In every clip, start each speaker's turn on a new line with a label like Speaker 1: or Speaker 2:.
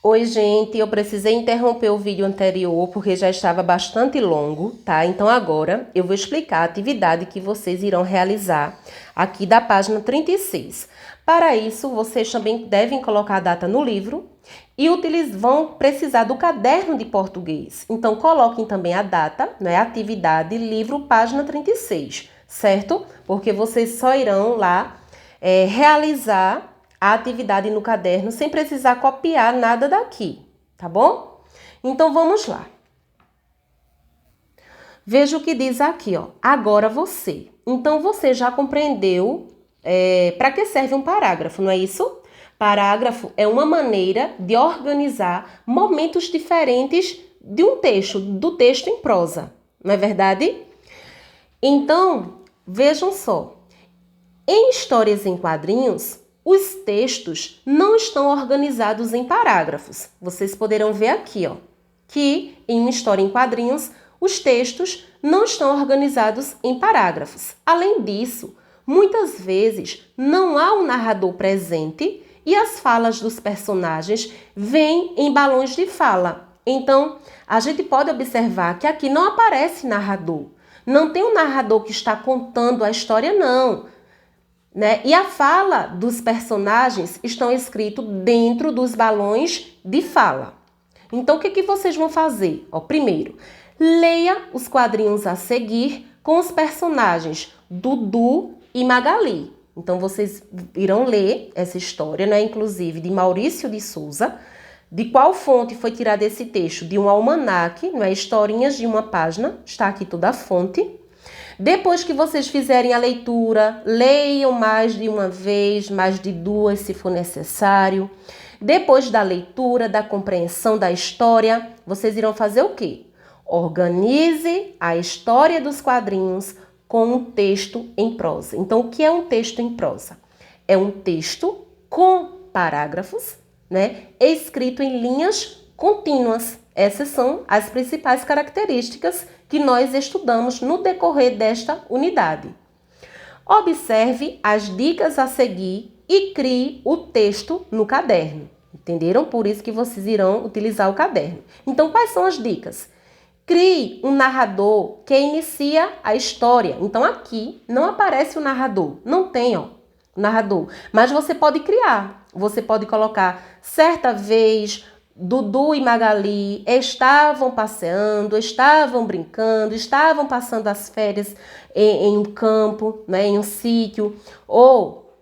Speaker 1: Oi, gente, eu precisei interromper o vídeo anterior porque já estava bastante longo, tá? Então agora eu vou explicar a atividade que vocês irão realizar aqui da página 36. Para isso, vocês também devem colocar a data no livro e vão precisar do caderno de português. Então coloquem também a data, né? Atividade, livro, página 36, certo? Porque vocês só irão lá realizar a atividade no caderno sem precisar copiar nada daqui, tá bom? Então vamos lá. Veja o que diz aqui, ó. Agora você. Então você já compreendeu para que serve um parágrafo, não é isso? Parágrafo é uma maneira de organizar momentos diferentes de um texto, do texto em prosa, não é verdade? Então, vejam só. Em histórias em quadrinhos, os textos não estão organizados em parágrafos. Vocês poderão ver aqui, ó, que em uma história em quadrinhos, os textos não estão organizados em parágrafos. Além disso, muitas vezes não há um narrador presente e as falas dos personagens vêm em balões de fala. Então, a gente pode observar que aqui não aparece narrador. Não tem um narrador que está contando a história, não. Né? E a fala dos personagens estão escritos dentro dos balões de fala. Então, o que vocês vão fazer? Ó, primeiro, leia os quadrinhos a seguir com os personagens Dudu e Magali. Então, vocês irão ler essa história, né? Inclusive de Maurício de Souza. De qual fonte foi tirado esse texto? De um almanaque, não é? Historinhas de uma página. Está aqui toda a fonte. Depois que vocês fizerem a leitura, leiam mais de uma vez, mais de duas, se for necessário. Depois da leitura, da compreensão da história, vocês irão fazer o quê? Organize a história dos quadrinhos com um texto em prosa. Então, o que é um texto em prosa? É um texto com parágrafos, né? Escrito em linhas contínuas. Essas são as principais características que nós estudamos no decorrer desta unidade. Observe as dicas a seguir e crie o texto no caderno. Entenderam? Por isso que vocês irão utilizar o caderno. Então, quais são as dicas? Crie um narrador que inicia a história. Então, aqui não aparece o narrador. Não tem, ó, o narrador. Mas você pode criar. Você pode colocar certa vez... Dudu e Magali estavam passeando, estavam brincando, estavam passando as férias em um campo, né, em um sítio, ou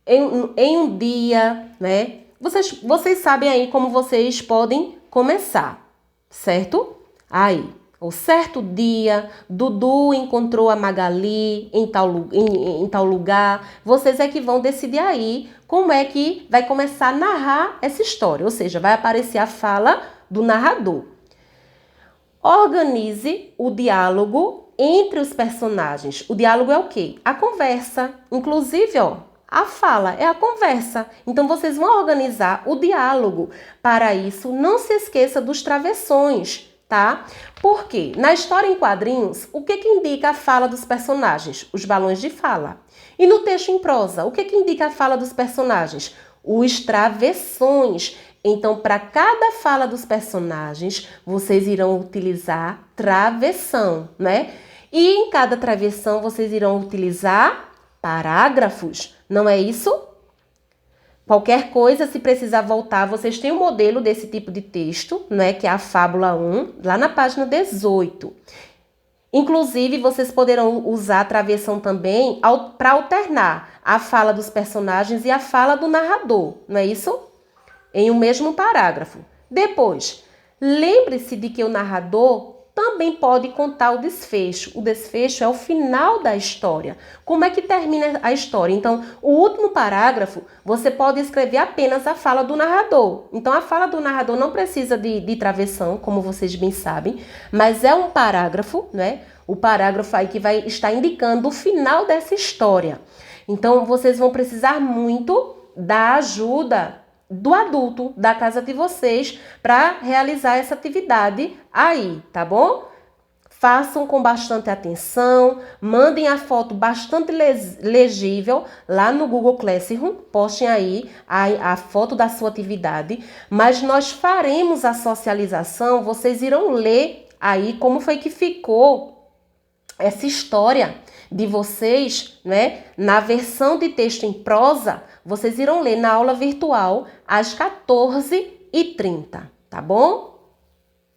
Speaker 1: em um dia, né? Vocês sabem aí como vocês podem começar, certo? Aí, o certo dia, Dudu encontrou a Magali em tal lugar. Vocês é que vão decidir aí como é que vai começar a narrar essa história. Ou seja, vai aparecer a fala do narrador. Organize o diálogo entre os personagens. O diálogo é o quê? A conversa. Inclusive, ó, a fala é a conversa. Então, vocês vão organizar o diálogo. Para isso, não se esqueça dos travessões, tá? Porque na história em quadrinhos, o que indica a fala dos personagens? Os balões de fala. E no texto em prosa, o que indica a fala dos personagens? Os travessões. Então, para cada fala dos personagens, vocês irão utilizar travessão, né? E em cada travessão, vocês irão utilizar parágrafos. Não é isso? Qualquer coisa, se precisar voltar, vocês têm um modelo desse tipo de texto, né, que é a Fábula 1, lá na página 18. Inclusive, vocês poderão usar a travessão também para alternar a fala dos personagens e a fala do narrador, não é isso? Em um mesmo parágrafo. Depois, lembre-se de que o narrador também pode contar o desfecho. O desfecho é o final da história. Como é que termina a história? Então, o último parágrafo, você pode escrever apenas a fala do narrador. Então, a fala do narrador não precisa de travessão, como vocês bem sabem, mas é um parágrafo, né? O parágrafo aí que vai estar indicando o final dessa história. Então, vocês vão precisar muito da ajuda do adulto da casa de vocês para realizar essa atividade aí, tá bom? façam com bastante atenção, mandem a foto bastante legível lá no Google Classroom, postem aí a foto da sua atividade, mas nós faremos a socialização, vocês irão ler aí como foi que ficou essa história de vocês, né? Na versão de texto em prosa, vocês irão ler na aula virtual às 14h30, tá bom?